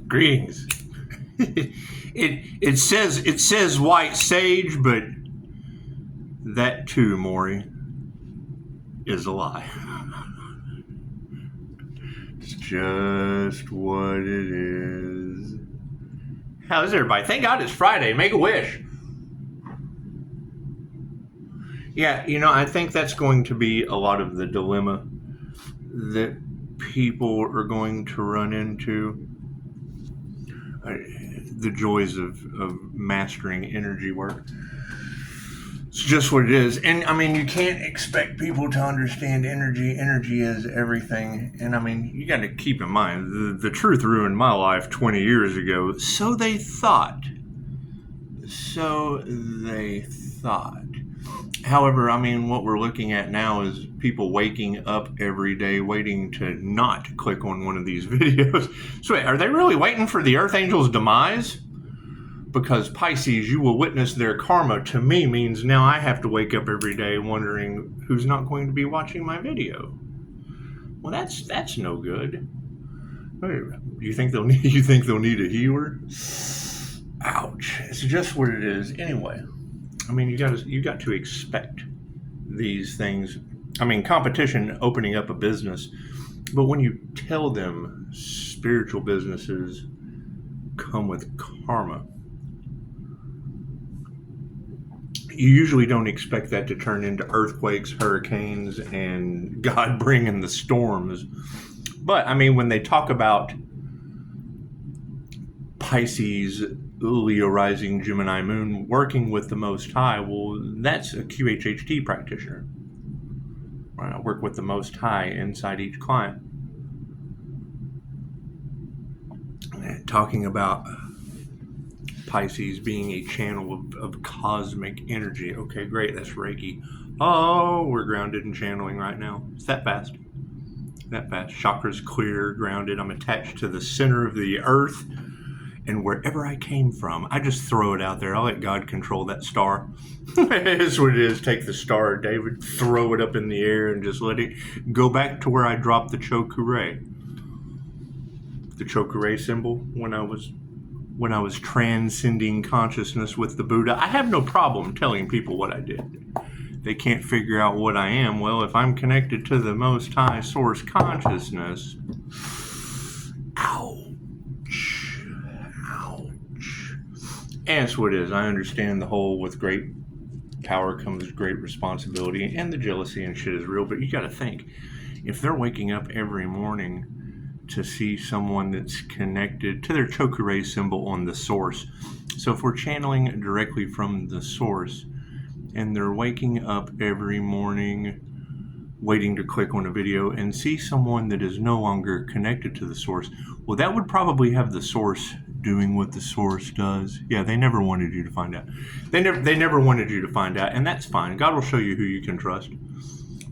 Greetings. It says white sage, but that too, Maury, is a lie. It's just what it is. How's everybody? Thank God it's Friday. Make a wish. Yeah, I think that's going to be a lot of the dilemma that people are going to run into. The joys of mastering energy work. It's just what it is. And you can't expect people to understand energy. Energy is everything. And you got to keep in mind, the truth ruined my life 20 years ago. So they thought. However, what we're looking at now is people waking up every day waiting to not click on one of these videos. So wait, are they really waiting for the Archangel's demise? Because Pisces, you will witness their karma, to me means now I have to wake up every day wondering who's not going to be watching my video. Well, that's no good. You think they'll need a healer? Ouch. It's just what it is. Anyway. You got to expect these things. Competition opening up a business, but when you tell them spiritual businesses come with karma, you usually don't expect that to turn into earthquakes, hurricanes, and God bringing the storms. But when they talk about Pisces, Leo rising, Gemini moon, working with the Most High, well, that's a QHHT practitioner. Right? I work with the Most High inside each client. And talking about Pisces being a channel of cosmic energy. Okay, great, that's Reiki. Oh, we're grounded and channeling right now. It's that fast. Chakras clear, grounded. I'm attached to the center of the earth. And wherever I came from, I just throw it out there. I'll let God control that star. That's what it is. Take the Star of David, throw it up in the air, and just let it go back to where I dropped the Chokurei. The Chokurei symbol when I was transcending consciousness with the Buddha. I have no problem telling people what I did. They can't figure out what I am. Well, if I'm connected to the Most High Source consciousness, and that's what it is. I understand the whole with great power comes great responsibility, and the jealousy and shit is real, but you got to think, if they're waking up every morning to see someone that's connected to their Chokurei symbol on the source. So if we're channeling directly from the source, and they're waking up every morning waiting to click on a video and see someone that is no longer connected to the source, well, that would probably have the source doing what the source does. Yeah, they never wanted you to find out. They never wanted you to find out, and that's fine. God will show you who you can trust.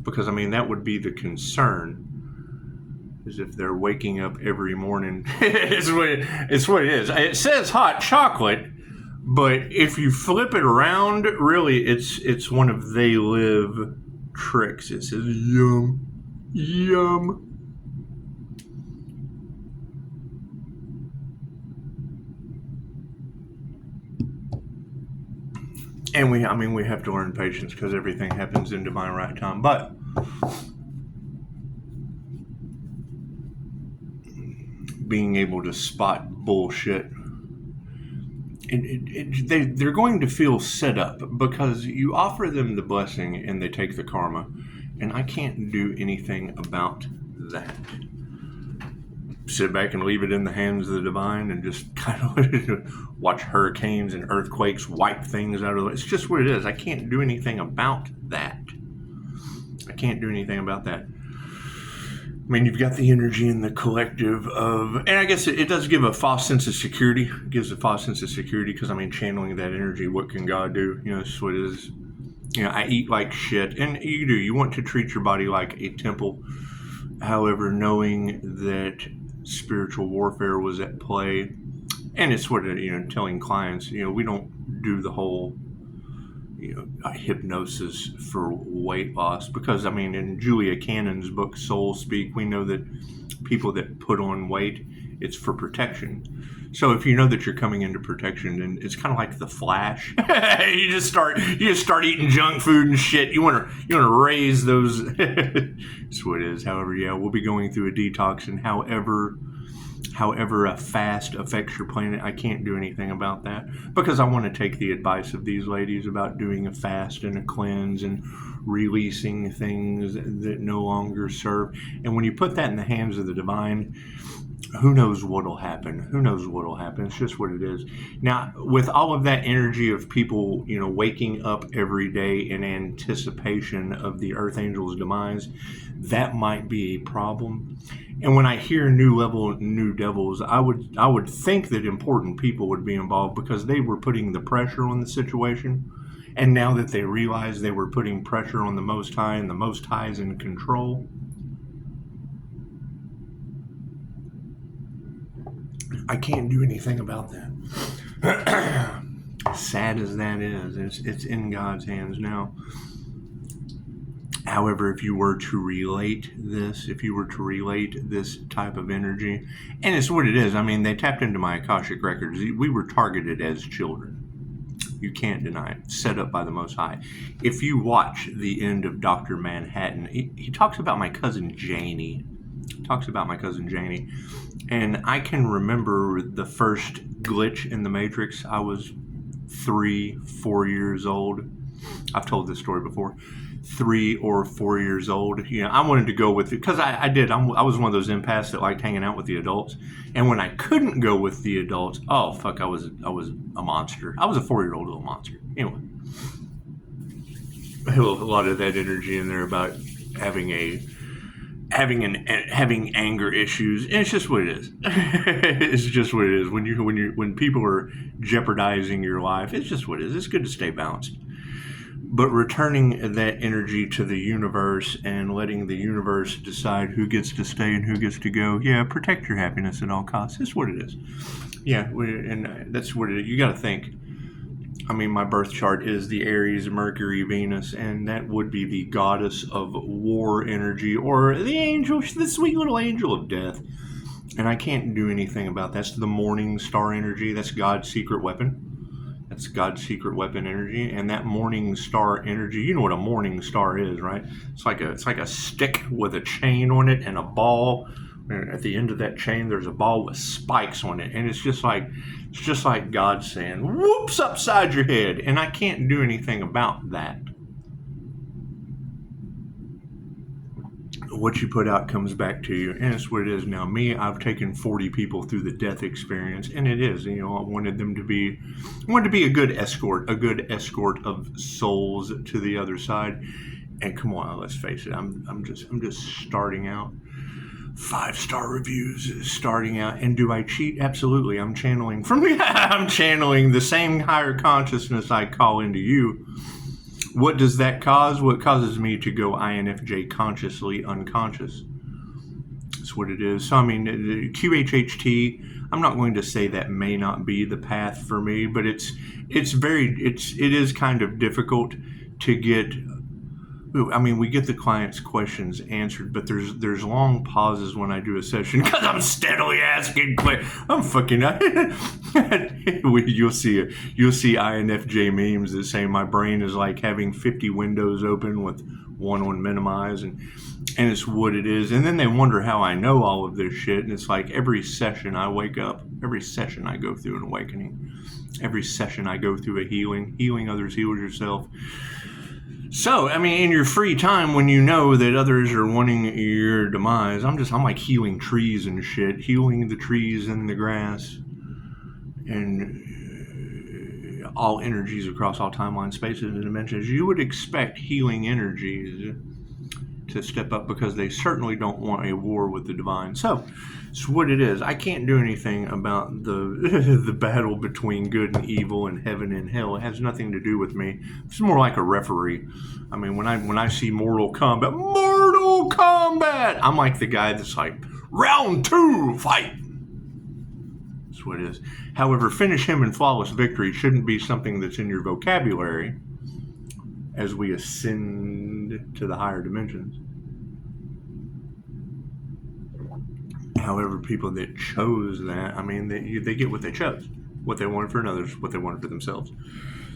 Because, that would be the concern, is if they're waking up every morning. It's what it is. It says hot chocolate, but if you flip it around, really, it's one of they live tricks. It says yum, yum. And we have to learn patience because everything happens in divine right time. But being able to spot bullshit, they're going to feel set up because you offer them the blessing and they take the karma. And I can't do anything about that. Sit back and leave it in the hands of the divine and just kind of watch hurricanes and earthquakes wipe things out of the way. It's just what it is. I can't do anything about that. You've got the energy in the collective of, and I guess it does give a false sense of security. It gives a false sense of security because, channeling that energy, what can God do? That's what it is. I eat like shit, and you do. You want to treat your body like a temple. However, knowing that spiritual warfare was at play, and it's what telling clients, we don't do the whole hypnosis for weight loss because in Julia Cannon's book Soul Speak, we know that people that put on weight It's for protection. So if you know that you're coming into protection, then it's kind of like the Flash. you just start eating junk food and shit. You want to raise those. That's what it is. However, yeah, we'll be going through a detox, and however a fast affects your planet, I can't do anything about that, because I want to take the advice of these ladies about doing a fast and a cleanse and releasing things that no longer serve. And when you put that in the hands of the divine, who knows what'll happen? Who knows what'll happen? It's just what it is. Now, with all of that energy of people, waking up every day in anticipation of the Earth Angel's demise, that might be a problem. And when I hear new devils, I would think that important people would be involved, because they were putting the pressure on the situation. And now that they realize they were putting pressure on the Most High, and the Most High is in control, I can't do anything about that. Sad as that is, it's in God's hands now. However, if you were to relate this type of energy, and it's what it is. I mean, they tapped into my Akashic records. We were targeted as children. You can't deny it. Set up by the Most High. If you watch the end of Dr. Manhattan, he talks about my cousin Janie. And I can remember the first glitch in the Matrix. I was 3-4 years old. I've told this story before. 3 or 4 years old. I wanted to go with it because I was one of those empaths that liked hanging out with the adults. And when I couldn't go with the adults, oh fuck, I was a monster. I was a 4-year-old little monster. Anyway, a lot of that energy in there about having anger issues, and it's just what it is. It's just what it is. When people are jeopardizing your life, it's just what it is. It's good to stay balanced. But returning that energy to the universe and letting the universe decide who gets to stay and who gets to go. Yeah, protect your happiness at all costs. That's what it is. Yeah, and that's what it is. You got to think. I mean, my birth chart is the Aries, Mercury, Venus, and that would be the goddess of war energy, or the angel, the sweet little angel of death. And I can't do anything about that. That's the Mourning star energy. That's God's secret weapon. That's God's secret weapon energy. And that Mourning star energy, you know what a Mourning star is, right? It's like a stick with a chain on it and a ball. And at the end of that chain, there's a ball with spikes on it. And it's just like God saying, whoops, upside your head. And I can't do anything about that. What you put out comes back to you, and it's what it is. Now, me, I've taken 40 people through the death experience, and it is, I wanted to be a good escort of souls to the other side. And come on, let's face it, I'm just starting out. 5-star reviews starting out. And do I cheat? Absolutely. I'm channeling the same higher consciousness I call into you. What does that cause? What causes me to go INFJ, consciously unconscious? That's what it is. So, I mean, the QHHT, I'm not going to say that may not be the path for me, but it is kind of difficult to get. I mean, we get the client's questions answered, but there's long pauses when I do a session because I'm steadily asking questions. I'm fucking. You'll see INFJ memes that say my brain is like having 50 windows open with one on minimize, and it's what it is. And then they wonder how I know all of this shit. And it's like every session I wake up, every session I go through an awakening, every session I go through a healing others, heal yourself. So, I mean, in your free time, when you know that others are wanting your demise, I'm like healing trees and shit, healing the trees and the grass, and all energies across all timelines, spaces, and dimensions. You would expect healing energies to step up because they certainly don't want a war with the divine. So, it's what it is. I can't do anything about the battle between good and evil and heaven and hell. It has nothing to do with me. It's more like a referee. I mean, when I see Mortal Kombat, I'm like the guy that's like, round 2, fight. That's what it is. However, finish him in flawless victory shouldn't be something that's in your vocabulary as we ascend to the higher dimensions. However, people that chose that, I mean, they get what they chose. What they wanted for others, what they wanted for themselves.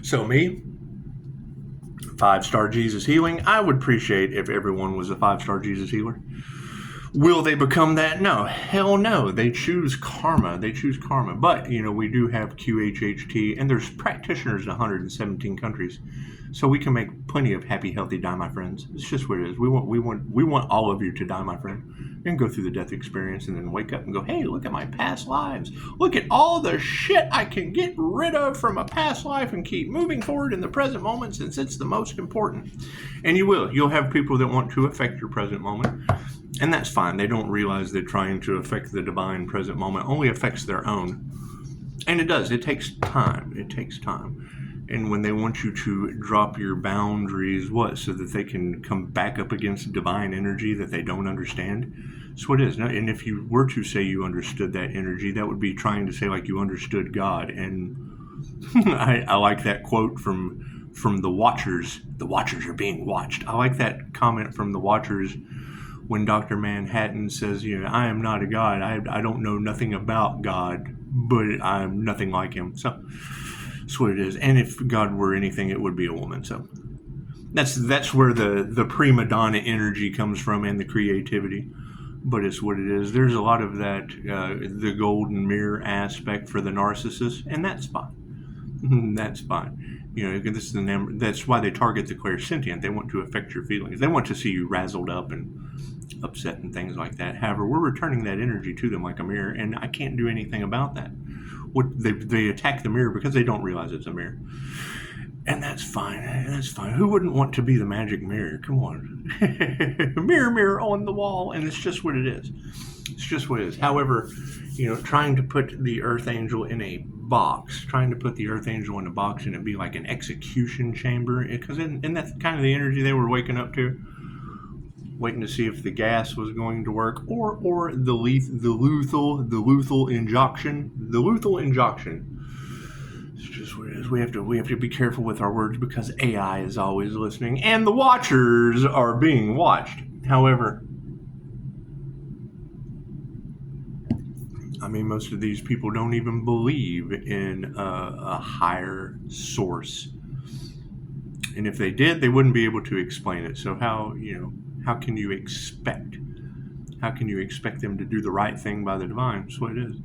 So me, 5-star Jesus healing. I would appreciate if everyone was a 5-star Jesus healer. Will they become that? No. Hell no. They choose karma. But, we do have QHHT, and there's practitioners in 117 countries. So we can make plenty of happy, healthy die, my friends. It's just what it is. We want all of you to die, my friend, and go through the death experience and then wake up and go, hey, look at my past lives. Look at all the shit I can get rid of from a past life and keep moving forward in the present moment since it's the most important. And you will. You'll have people that want to affect your present moment. And that's fine. They don't realize that trying to affect the divine present moment only affects their own. And it does. It takes time. And when they want you to drop your boundaries, so that they can come back up against divine energy that they don't understand? That's what it is. And if you were to say you understood that energy, that would be trying to say like you understood God. And I like that quote from the Watchers. The Watchers are being watched. I like that comment from the Watchers when Dr. Manhattan says, I am not a God. I don't know nothing about God, but I'm nothing like him. So that's what it is. And if God were anything, it would be a woman. So that's where the prima donna energy comes from and the creativity. But it's what it is. There's a lot of that, the golden mirror aspect for the narcissist, and that's fine. That's fine. This is that's why they target the clairsentient. They want to affect your feelings. They want to see you razzled up and upset and things like that. However, we're returning that energy to them like a mirror, and I can't do anything about that. They attack the mirror because they don't realize it's a mirror. And that's fine. Who wouldn't want to be the magic mirror? Come on. Mirror, mirror on the wall. And it's just what it is. However, trying to put the Earth Angel in a box, and it be like an execution chamber, because and that's kind of the energy they were waking up to, waiting to see if the gas was going to work, or the lethal injection. It's just what it is. We have to be careful with our words because AI is always listening, and the Watchers are being watched. However, I mean, most of these people don't even believe in a higher source. And if they did, they wouldn't be able to explain it. So how can you expect them to do the right thing by the divine? That's what it is.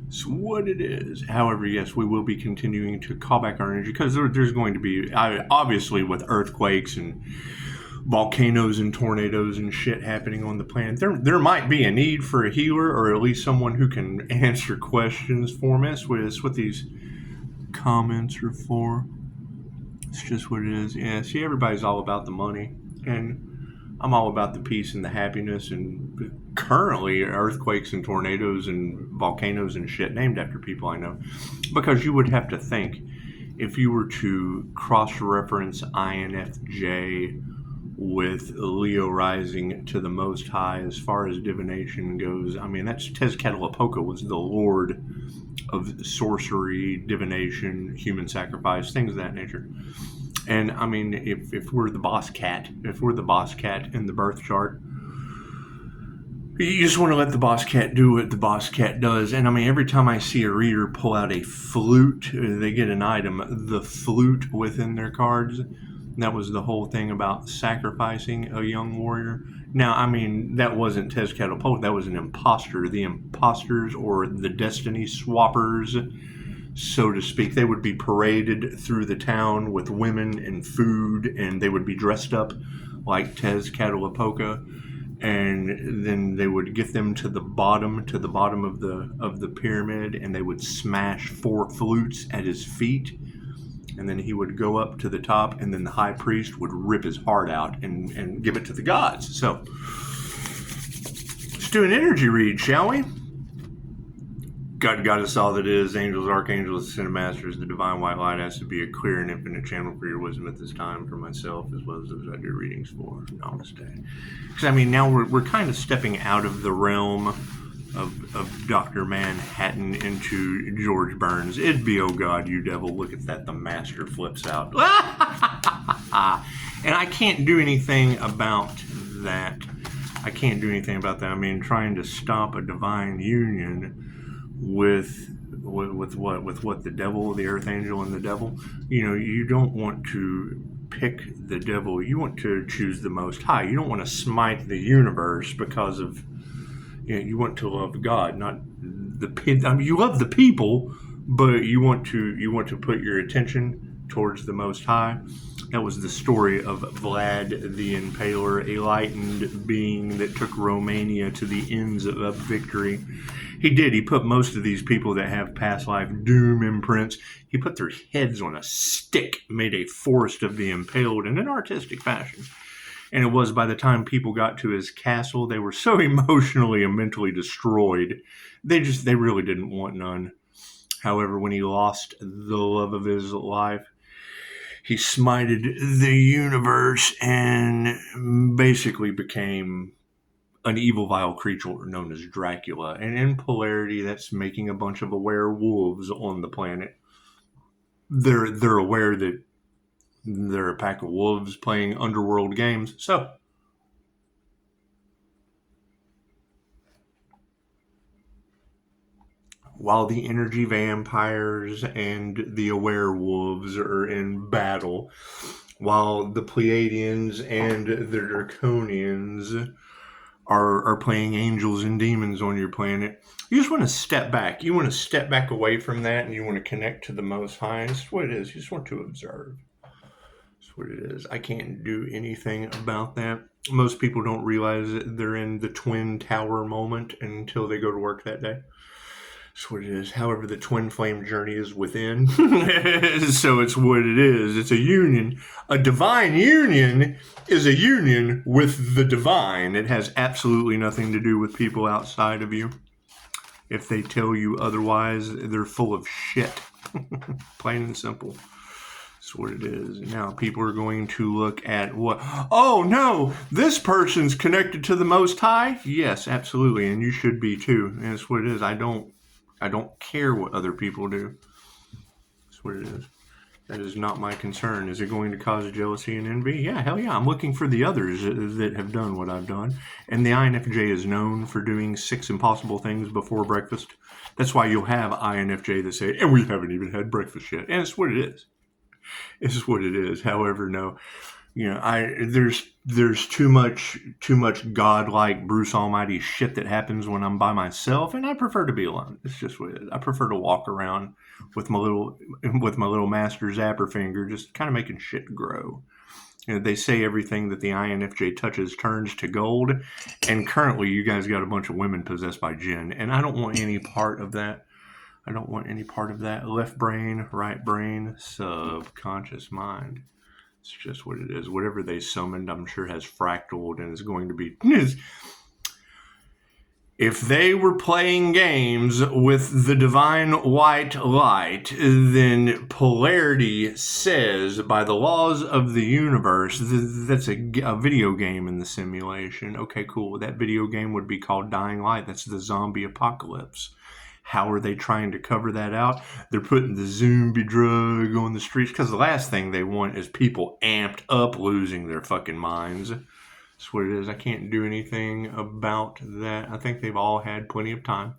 It's what it is. However, yes, we will be continuing to call back our energy because there's going to be, obviously, with earthquakes and volcanoes and tornadoes and shit happening on the planet, there might be a need for a healer or at least someone who can answer questions for me. That's what these comments are for. It's just what it is. Yeah, see, everybody's all about the money, and I'm all about the peace and the happiness, and currently earthquakes and tornadoes and volcanoes and shit named after people I know. Because you would have to think, if you were to cross-reference INFJ with Leo rising to the Most High as far as divination goes, I mean, that's Tezcatlipoca was the lord of sorcery, divination, human sacrifice, things of that nature. And I mean, if we're the boss cat, in the birth chart, you just want to let the boss cat do what the boss cat does. And I mean, every time I see a reader pull out a flute, they get an item, the flute within their cards. That was the whole thing about sacrificing a young warrior. Now, I mean, that wasn't Tezcatlipoca, that was an imposter. The imposters, or the destiny swappers, so to speak, they would be paraded through the town with women and food, and they would be dressed up like Tezcatlipoca, and then they would get them to the bottom of the pyramid, and they would smash 4 flutes at his feet, and then he would go up to the top, and then the high priest would rip his heart out and give it to the gods. So let's do an energy read, shall we? God, Goddess, all that is, angels, archangels, ascended masters, the divine white light has to be a clear and infinite channel for your wisdom at this time, for myself as well as those I do readings for. Namaste. Because I mean, now we're kind of stepping out of the realm of Dr. Manhattan into George Burns. It'd be, oh God, you devil, look at that, the master flips out. And I can't do anything about that. I can't do anything about that. I mean, trying to stop a divine union with what, the devil, the Archangel, and the devil. You don't want to pick the devil. You want to choose the Most High. You don't want to smite the universe because of. You want to love God, not the. I mean, you love the people, but you want to put your attention towards the Most High. That was the story of Vlad the Impaler, a enlightened being that took Romania to the ends of victory. He did. He put most of these people that have past life doom imprints, he put their heads on a stick, made a forest of the impaled in an artistic fashion. And it was by the time people got to his castle, they were so emotionally and mentally destroyed. They really didn't want none. However, when he lost the love of his life, he smited the universe and basically became an evil, vile creature known as Dracula. And in polarity, that's making a bunch of aware wolves on the planet. They're aware that they're a pack of wolves playing underworld games. So, while the energy vampires and the aware wolves are in battle, while the Pleiadians and the Draconians are playing angels and demons on your planet, you just want to step back. You want to step back away from that, and you want to connect to the Most High. And that's what it is. You just want to observe. That's what it is. I can't do anything about that. Most people don't realize that they're in the twin tower moment until they go to work that day. That's what it is. However, the twin flame journey is within. So it's what it is. It's a union. A divine union is a union with the divine. It has absolutely nothing to do with people outside of you. If they tell you otherwise, they're full of shit. Plain and simple. That's what it is. Now, people are going to look at what? Oh, no, this person's connected to the Most High? Yes, absolutely, and you should be too. And that's what it is. I don't care what other people do. That's what it is. That is not my concern. Is it going to cause jealousy and envy? Yeah, hell yeah. I'm looking for the others that have done what I've done. And the INFJ is known for doing 6 impossible things before breakfast. That's why you'll have INFJ that say, and we haven't even had breakfast yet. And it's what it is. It's what it is. However, no. There's too much godlike Bruce Almighty shit that happens when I'm by myself, and I prefer to be alone. It's just what it is. I prefer to walk around with my little master zapper finger, just kind of making shit grow. They say everything that the INFJ touches turns to gold, and currently you guys got a bunch of women possessed by jinn, and I don't want any part of that. I don't want any part of that. Left brain, right brain, subconscious mind. It's just what it is. Whatever they summoned, I'm sure has fractaled and is going to be. If they were playing games with the divine white light, then polarity says, by the laws of the universe, that's a video game in the simulation. Okay, cool. That video game would be called Dying Light. That's the zombie apocalypse. How are they trying to cover that out? They're putting the zombie drug on the streets because the last thing they want is people amped up losing their fucking minds. That's what it is. I can't do anything about that. I think they've all had plenty of time.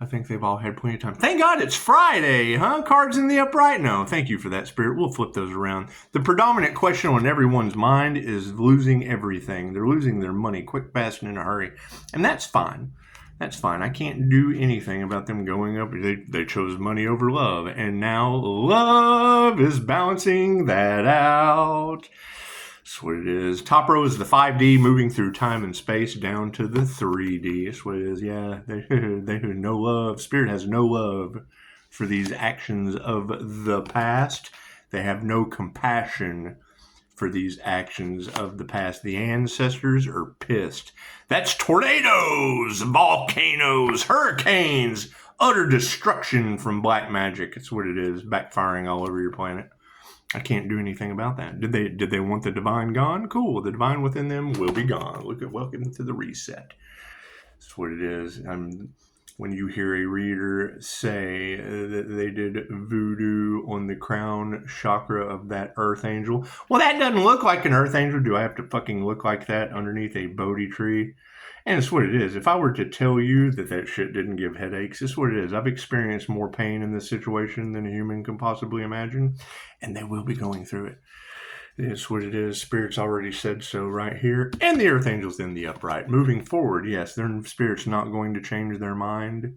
Thank God it's Friday, huh? Cards in the upright? No, thank you for that, Spirit. We'll flip those around. The predominant question on everyone's mind is losing everything. They're losing their money quick, fast, and in a hurry. And that's fine. That's fine. I can't do anything about them going up. They chose money over love. And now love is balancing that out. That's what it is. Top row is the 5D moving through time and space down to the 3D. That's what it is. Yeah, they have no love. Spirit has no love for these actions of the past. They have no compassion for these actions of the past. The ancestors are pissed. That's tornadoes, volcanoes, hurricanes, utter destruction from black magic. It's what it is, backfiring all over your planet. I can't do anything about that. Did they want the divine gone? Cool. The divine within them will be gone. Welcome to the reset. That's what it is. when you hear a reader say that they did voodoo on the crown chakra of that earth angel. Well, that doesn't look like an earth angel. Do I have to fucking look like that underneath a Bodhi tree? And it's what it is. If I were to tell you that that shit didn't give headaches, it's what it is. I've experienced more pain in this situation than a human can possibly imagine, and they will be going through it. It's what it is. Spirit's already said so right here. And the earth angel's in the upright. Moving forward, yes, their spirit's not going to change their mind.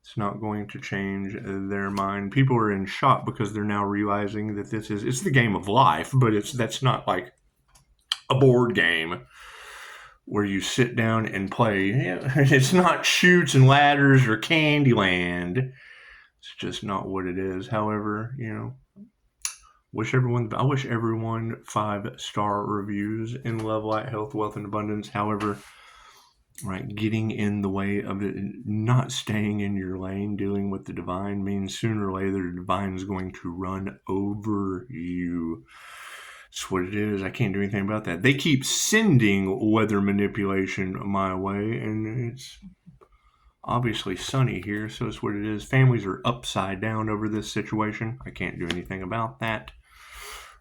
It's not going to change their mind. People are in shock because they're now realizing that it's the game of life, but that's not like a board game where you sit down and play. It's not Chutes and Ladders or Candyland. It's just not what it is. However, I wish everyone 5-star reviews in love, light, health, wealth, and abundance. However, right, getting in the way of it, not staying in your lane, dealing with the divine means sooner or later the divine is going to run over you. That's what it is. I can't do anything about that. They keep sending weather manipulation my way, and it's obviously sunny here, so it's what it is. Families are upside down over this situation. I can't do anything about that.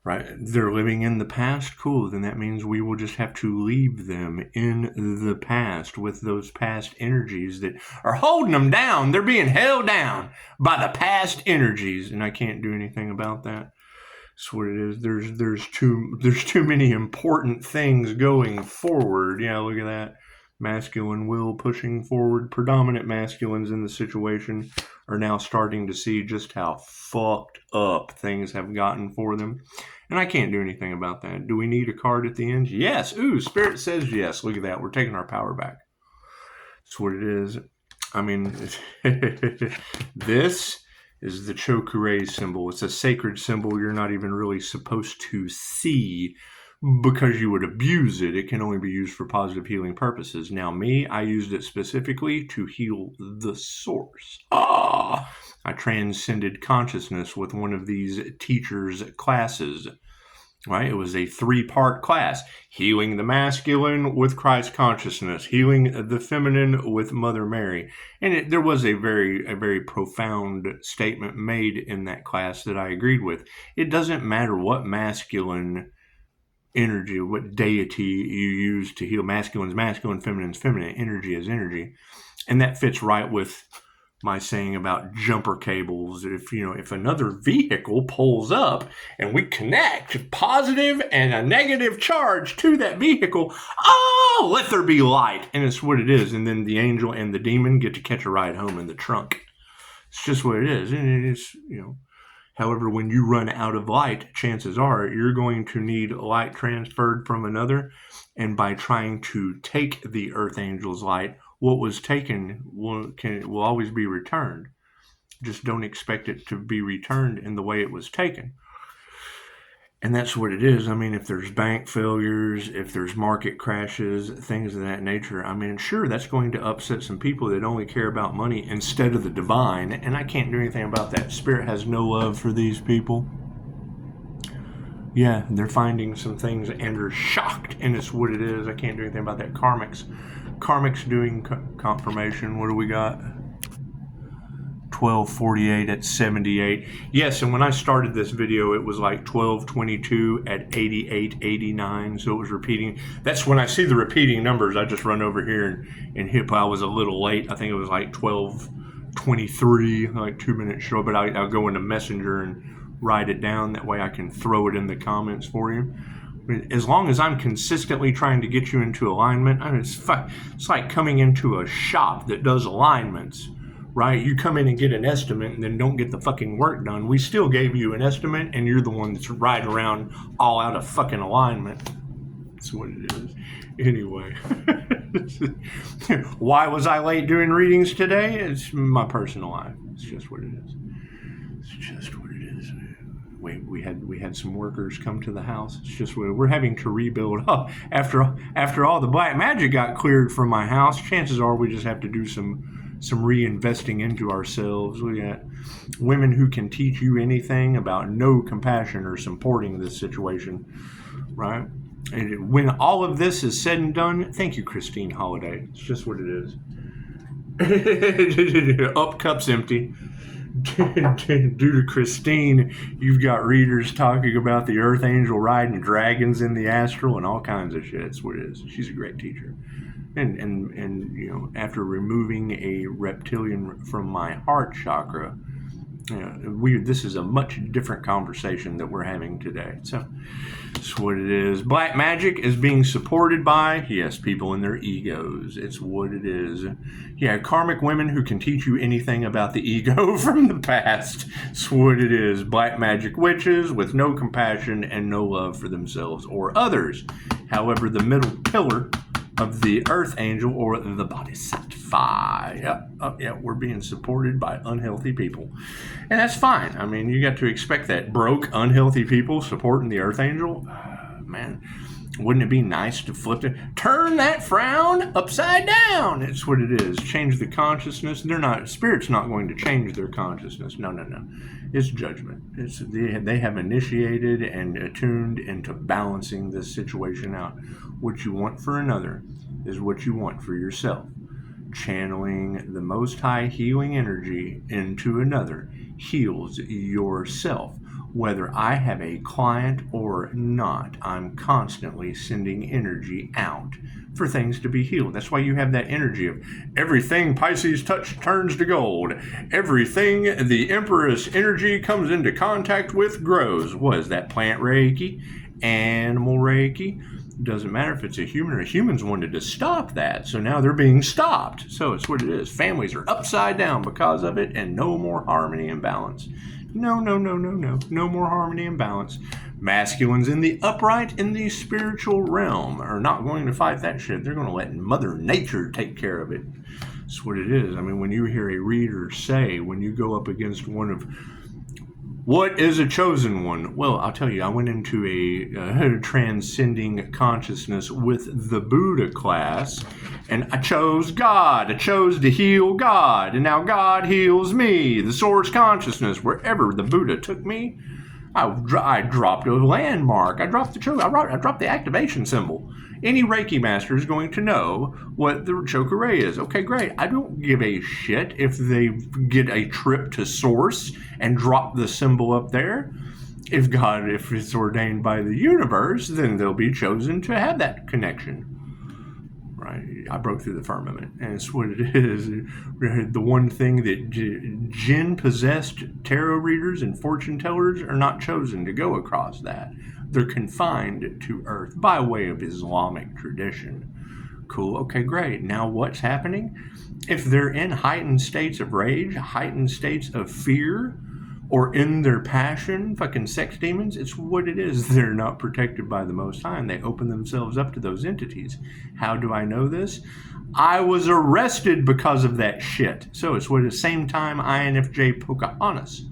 Right? They're living in the past. Cool. Then that means we will just have to leave them in the past with those past energies that are holding them down. They're being held down by the past energies, and I can't do anything about that. That's what it is. There's too many important things going forward. Yeah, look at that. Masculine will pushing forward. Predominant masculines in the situation are now starting to see just how fucked up things have gotten for them. And I can't do anything about that. Do we need a card at the end? Yes. Ooh, Spirit says yes. Look at that. We're taking our power back. That's what it is. I mean, this is the Chokurei symbol. It's a sacred symbol you're not even really supposed to see because you would abuse it. It can only be used for positive healing purposes. Now, I used it specifically to heal the source. I transcended consciousness with one of these teachers' classes. Right? It was a 3-part class. Healing the masculine with Christ consciousness. Healing the feminine with Mother Mary. And there was a very profound statement made in that class that I agreed with. It doesn't matter what masculine energy, what deity you use to heal. Masculine's masculine, feminine's feminine. Energy is energy. And that fits right with my saying about jumper cables. If another vehicle pulls up and we connect positive and a negative charge to that vehicle, let there be light. And it's what it is. And then the angel and the demon get to catch a ride home in the trunk. It's just what it is. And it's, however, when you run out of light, chances are you're going to need light transferred from another. And by trying to take the earth angel's light, what was taken will always be returned. Just don't expect it to be returned in the way it was taken. And that's what it is. I mean, if there's bank failures, if there's market crashes, things of that nature, I mean, sure, that's going to upset some people that only care about money instead of the divine. And I can't do anything about that. Spirit has no love for these people. Yeah, they're finding some things and are shocked. And it's what it is. I can't do anything about that. Karmic's doing confirmation. What do we got? 1248 at 78. Yes, and when I started this video, it was like 1222 at 8889. So it was repeating. That's when I see the repeating numbers. I just run over here and hit. I was a little late. I think it was like 1223, like 2 minutes short. But I'll go into Messenger and write it down. That way I can throw it in the comments for you. As long as I'm consistently trying to get you into alignment, I mean, it's like coming into a shop that does alignments, right? You come in and get an estimate and then don't get the fucking work done. We still gave you an estimate and you're the one that's riding around all out of fucking alignment. That's what it is. Anyway, why was I late doing readings today? It's my personal life. It's just what it is. It's just what it is. We had some workers come to the house. It's just we're having to rebuild up after all the black magic got cleared from my house. Chances are we just have to do some reinvesting into ourselves. We got women who can teach you anything about no compassion or supporting this situation, right? And when all of this is said and done, thank you, Christine Holiday. It's just what it is. Up, cups empty. Due to Christine, you've got readers talking about the Earth Angel riding dragons in the astral and all kinds of shit. That's what it is. She's a great teacher. And you know, after removing a reptilian from my heart chakra, you know, this is a much different conversation that we're having today. So that's what it is. Black magic is being supported by, yes, people in their egos. It's what it is. Yeah, karmic women who can teach you anything about the ego from the past. It's what it is. Black magic witches with no compassion and no love for themselves or others. However, the middle pillar of the Earth Angel or the Bodhisattva. Yeah, we're being supported by unhealthy people. And that's fine. I mean, you got to expect that. Broke, unhealthy people supporting the Earth Angel. Man, wouldn't it be nice to flip it? Turn that frown upside down. It's what it is. Change the consciousness. Spirit's not going to change their consciousness. No. It's judgment. They have initiated and attuned into balancing this situation out. What you want for another is what you want for yourself. Channeling the Most High healing energy into another heals yourself. Whether I have a client or not, I'm constantly sending energy out for things to be healed. That's why you have that energy of everything Pisces touch turns to gold. Everything the Empress energy comes into contact with grows. What is that? Plant Reiki? Animal Reiki? Doesn't matter if it's a human or humans wanted to stop that. So now they're being stopped. So it's what it is. Families are upside down because of it, and no more harmony and balance. No. No more harmony and balance. Masculines in the upright in the spiritual realm are not going to fight that shit. They're going to let Mother Nature take care of it. That's what it is. I mean, when you hear a reader say, when you go up against one of, what is a chosen one? Well, I'll tell you, I went into a transcending consciousness with the Buddha class, and I chose God. I chose to heal God, and now God heals me. The source consciousness, wherever the Buddha took me, I dropped a landmark. I dropped the activation symbol. Any Reiki master is going to know what the chakra is. Okay, great. I don't give a shit if they get a trip to source and drop the symbol up there. If it's ordained by the universe, then they'll be chosen to have that connection. Right? I broke through the firmament, and it's what it is. The one thing that jinn-possessed tarot readers and fortune tellers are not chosen to go across that. They're confined to Earth by way of Islamic tradition. Cool. Okay, great. Now what's happening? If they're in heightened states of rage, heightened states of fear, or in their passion, fucking sex demons, it's what it is. They're not protected by the Most High, and they open themselves up to those entities. How do I know this? I was arrested because of that shit. So it's what the same time INFJ Pocahontas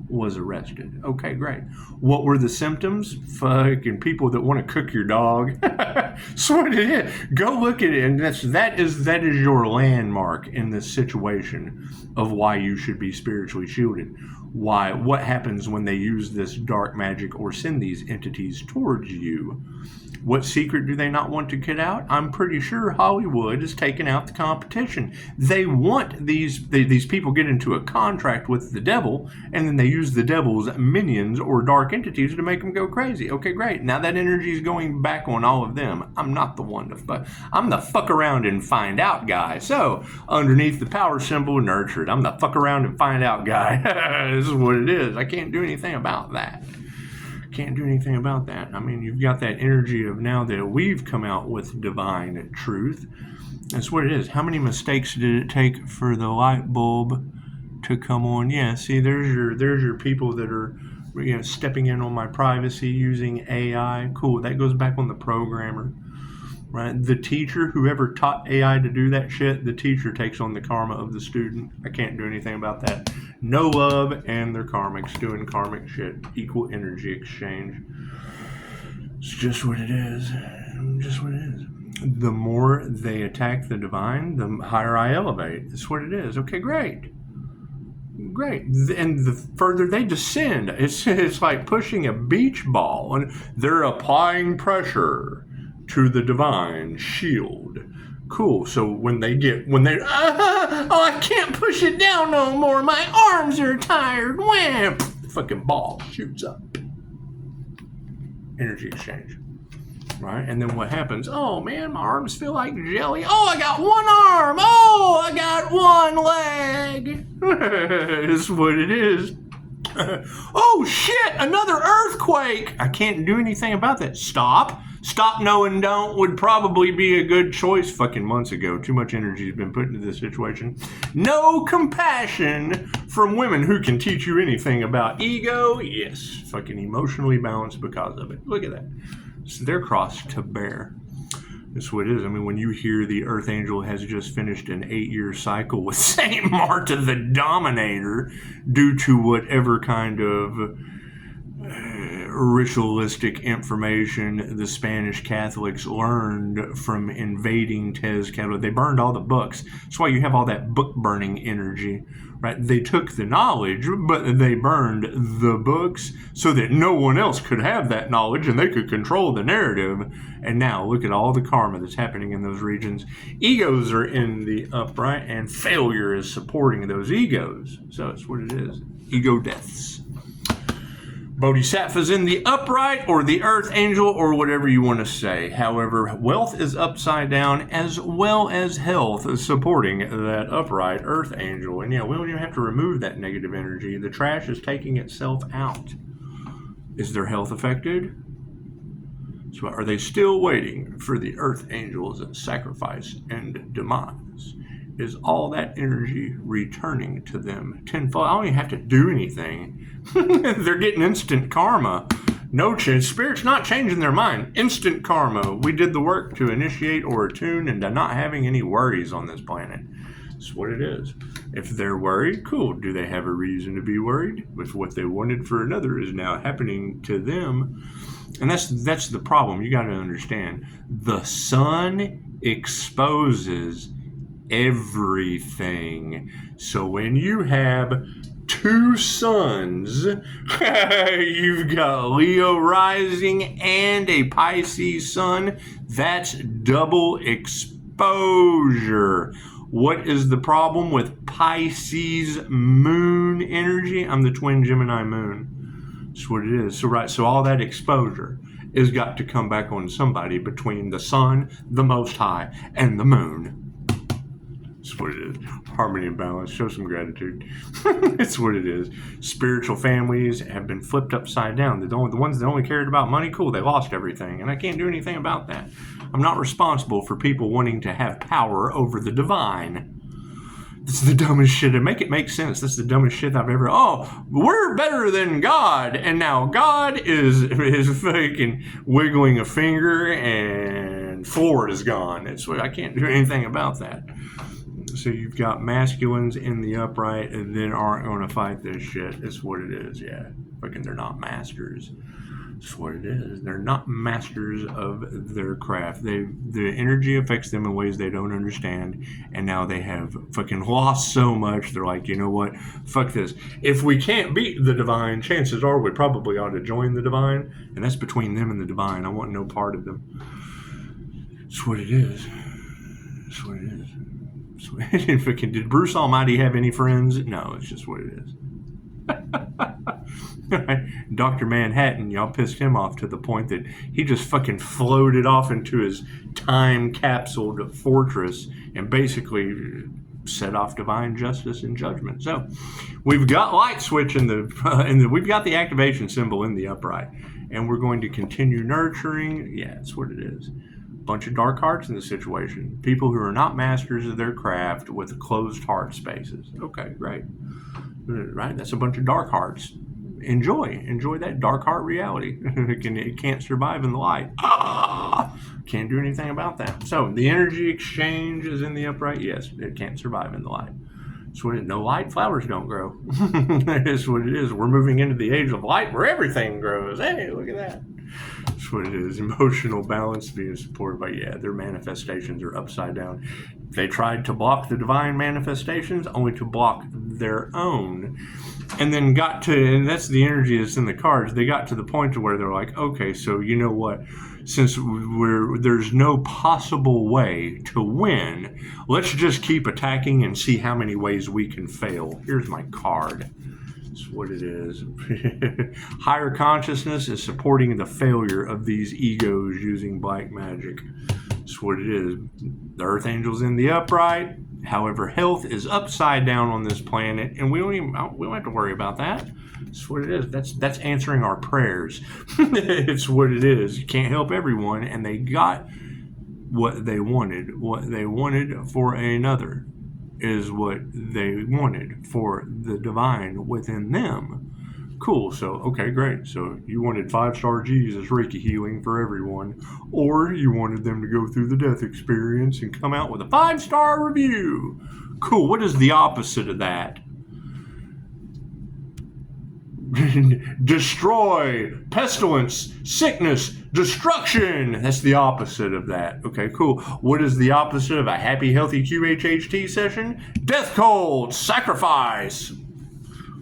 was arrested. Okay, great. What were the symptoms? Fucking people that want to cook your dog. That's what it is. Go look at it, and that is your landmark in this situation of why you should be spiritually shielded. What happens when they use this dark magic or send these entities towards you? What secret do they not want to get out? I'm pretty sure Hollywood is taking out the competition. They want these people get into a contract with the devil, and then they use the devil's minions or dark entities to make them go crazy. Okay, great. Now that energy is going back on all of them. I'm not the one to fuck. I'm the fuck around and find out guy. So underneath the power symbol, nurtured. I'm the fuck around and find out guy. This is what it is. I can't do anything about that. Can't do anything about that. I mean, you've got that energy of now that we've come out with divine truth. That's what it is. How many mistakes did it take for the light bulb to come on? Yeah, see, there's your people that are, you know, stepping in on my privacy using AI. Cool. That goes back on the programmer, right? The teacher, whoever taught AI to do that shit, the teacher takes on the karma of the student. I can't do anything about that. No love, and they're karmics doing karmic shit. Equal energy exchange. It's just what it is. Just what it is. The more they attack the divine, the higher I elevate. That's what it is. Okay, great. Great. And the further they descend, it's like pushing a beach ball, and they're applying pressure to the divine shield. Cool. So when they I can't push it down no more. My arms are tired. Wham! Fucking ball shoots up. Energy exchange. Right? And then what happens? Oh man, my arms feel like jelly. Oh, I got one arm. Oh, I got one leg. It's what it is. Oh shit, another earthquake. I can't do anything about that. Stop, no and don't would probably be a good choice fucking months ago. Too much energy has been put into this situation. No compassion from women who can teach you anything about ego. Yes, fucking emotionally balanced because of it. Look at that. So they're crossed to bear. That's what it is. I mean, when you hear the Earth Angel has just finished an 8-year cycle with Saint Martha the Dominator due to whatever kind of ritualistic information the Spanish Catholics learned from invading Tezcatlipoca. They burned all the books. That's why you have all that book burning energy, right? They took the knowledge, but they burned the books so that no one else could have that knowledge and they could control the narrative. And now look at all the karma that's happening in those regions. Egos are in the upright and failure is supporting those egos. So that's what it is. Ego deaths. Bodhisattva's in the upright or the earth angel or whatever you want to say. However, wealth is upside down as well as health supporting that upright earth angel. And yeah, we don't even have to remove that negative energy. The trash is taking itself out. Is their health affected? So are they still waiting for the earth angel's sacrifice and demise? Is all that energy returning to them tenfold? I don't even have to do anything. They're getting instant karma. No change. Spirit's not changing their mind. Instant karma. We did the work to initiate or attune and to not having any worries on this planet. That's what it is. If they're worried, cool. Do they have a reason to be worried? If what they wanted for another is now happening to them. And that's the problem. You got to understand. The sun exposes everything. So when you have two suns, you've got Leo rising and a Pisces sun, that's double exposure. What is the problem with Pisces moon energy? I'm the twin Gemini moon. That's what it is. So all that exposure has got to come back on somebody between the sun, the Most High, and the moon. That's what it is. Harmony and balance. Show some gratitude. It's what it is. Spiritual families have been flipped upside down. The ones that only cared about money, cool, they lost everything. And I can't do anything about that. I'm not responsible for people wanting to have power over the divine. This is the dumbest shit. And make it make sense. This is the dumbest shit I've ever... Oh, we're better than God. And now God is fucking wiggling a finger and Ford is gone. I can't do anything about that. So you've got masculines in the upright and then aren't going to fight this shit. That's what it is, yeah. Fucking they're not masters. That's what it is. They're not masters of their craft. The energy affects them in ways they don't understand. And now they have fucking lost so much. They're like, you know what? Fuck this. If we can't beat the divine, chances are we probably ought to join the divine. And that's between them and the divine. I want no part of them. That's what it is. That's what it is. Did Bruce Almighty have any friends? No, it's just what it is. Dr. Manhattan, y'all pissed him off to the point that he just fucking floated off into his time-capsuled fortress and basically set off divine justice and judgment. So we've got light switch we've got the activation symbol in the upright, and we're going to continue nurturing. Yeah, that's what it is. Bunch of dark hearts in the situation. People who are not masters of their craft with closed heart spaces. Okay, great. Right? That's a bunch of dark hearts. Enjoy that dark heart reality. It can't survive in the light. Can't do anything about that. So the energy exchange is in the upright. Yes, it can't survive in the light. So no light, flowers don't grow. That's what it is. We're moving into the age of light where everything grows. Hey, look at that. That's what it is. Emotional balance being supported by, their manifestations are upside down. They tried to block the divine manifestations only to block their own. And then and that's the energy that's in the cards. They got to the point to where they're like, okay, so you know what? since there's no possible way to win, let's just keep attacking and see how many ways we can fail. Here's my card. That's what it is. Higher consciousness is supporting the failure of these egos using black magic. That's what it is. The Earth Angel's in the upright. However, health is upside down on this planet, and we don't have to worry about that. That's what it is. That's answering our prayers. It's what it is. You can't help everyone, and they got what they wanted. What they wanted for another is what they wanted for the divine within them. Cool. So, okay, great. So you wanted 5-star Jesus Reiki healing for everyone, or you wanted them to go through the death experience and come out with a 5-star review. Cool. What is the opposite of that? Destroy, pestilence, sickness, destruction. That's the opposite of that. Okay, cool. What is the opposite of a happy, healthy QHHT session? Death cult, sacrifice.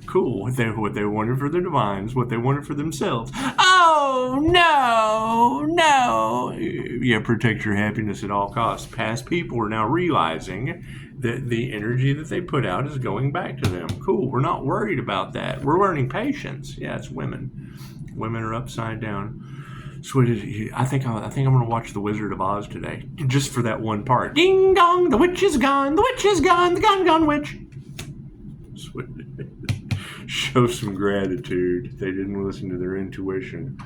Cool. What they wanted for the divines, what they wanted for themselves. Oh, no. Yeah, protect your happiness at all costs. Past people are now realizing that the energy that they put out is going back to them. Cool. We're not worried about that. We're learning patience. Yeah, it's women. Women are upside down. So I think I'm going to watch The Wizard of Oz today, just for that one part. Ding dong, the witch is gone. The witch is gone. The gone witch. Show some gratitude. They didn't listen to their intuition.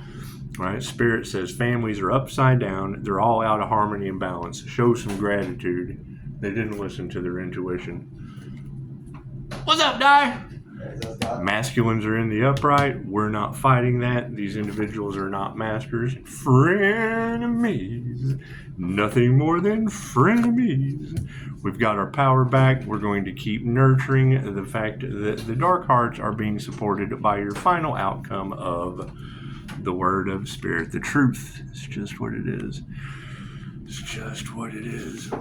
Right? Spirit says families are upside down. They're all out of harmony and balance. Show some gratitude. They didn't listen to their intuition. What's up, Di? Masculines are in the upright. We're not fighting that. These individuals are not masters. Frenemies. Nothing more than frenemies. We've got our power back. We're going to keep nurturing the fact that the dark hearts are being supported by your final outcome of the word of spirit, the truth. It's just what it is. It's just what it is.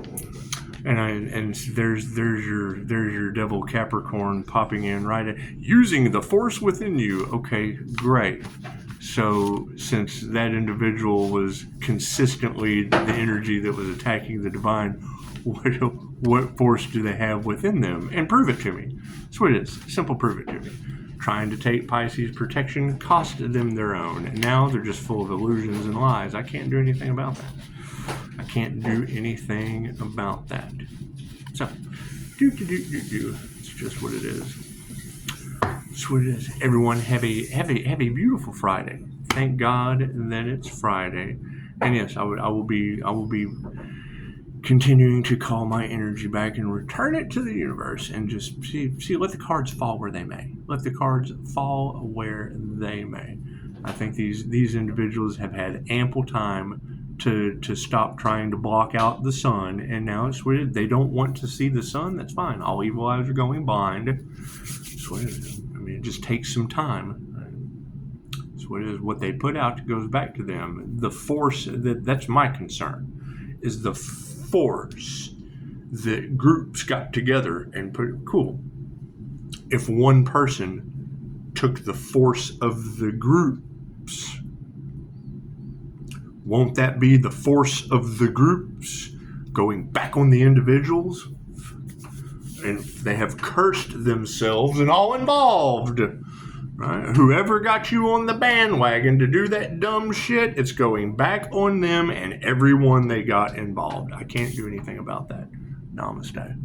And there's your devil Capricorn popping in right at, using the force within you. Okay, great. So since that individual was consistently the energy that was attacking the divine, what force do they have within them? And prove it to me. That's what it is. Simple, prove it to me. Trying to take Pisces protection cost them their own. And now they're just full of illusions and lies. I can't do anything about that. I can't do anything about that. So, it's just what it is. It's what it is. Everyone, have a beautiful Friday. Thank God that it's Friday. And yes, I will be continuing to call my energy back and return it to the universe, and just see let the cards fall where they may. Let the cards fall where they may. I think these individuals have had ample time to stop trying to block out the sun, and now it's weird. They don't want to see the sun. That's fine. All evil eyes are going blind. That's what it is. I mean, it just takes some time. That's what it is. What they put out goes back to them. The force that's my concern is the force that groups got together and put. Cool. If one person took the force of the groups, won't that be the force of the groups going back on the individuals? And they have cursed themselves and all involved. Right? Whoever got you on the bandwagon to do that dumb shit, it's going back on them and everyone they got involved. I can't do anything about that. Namaste.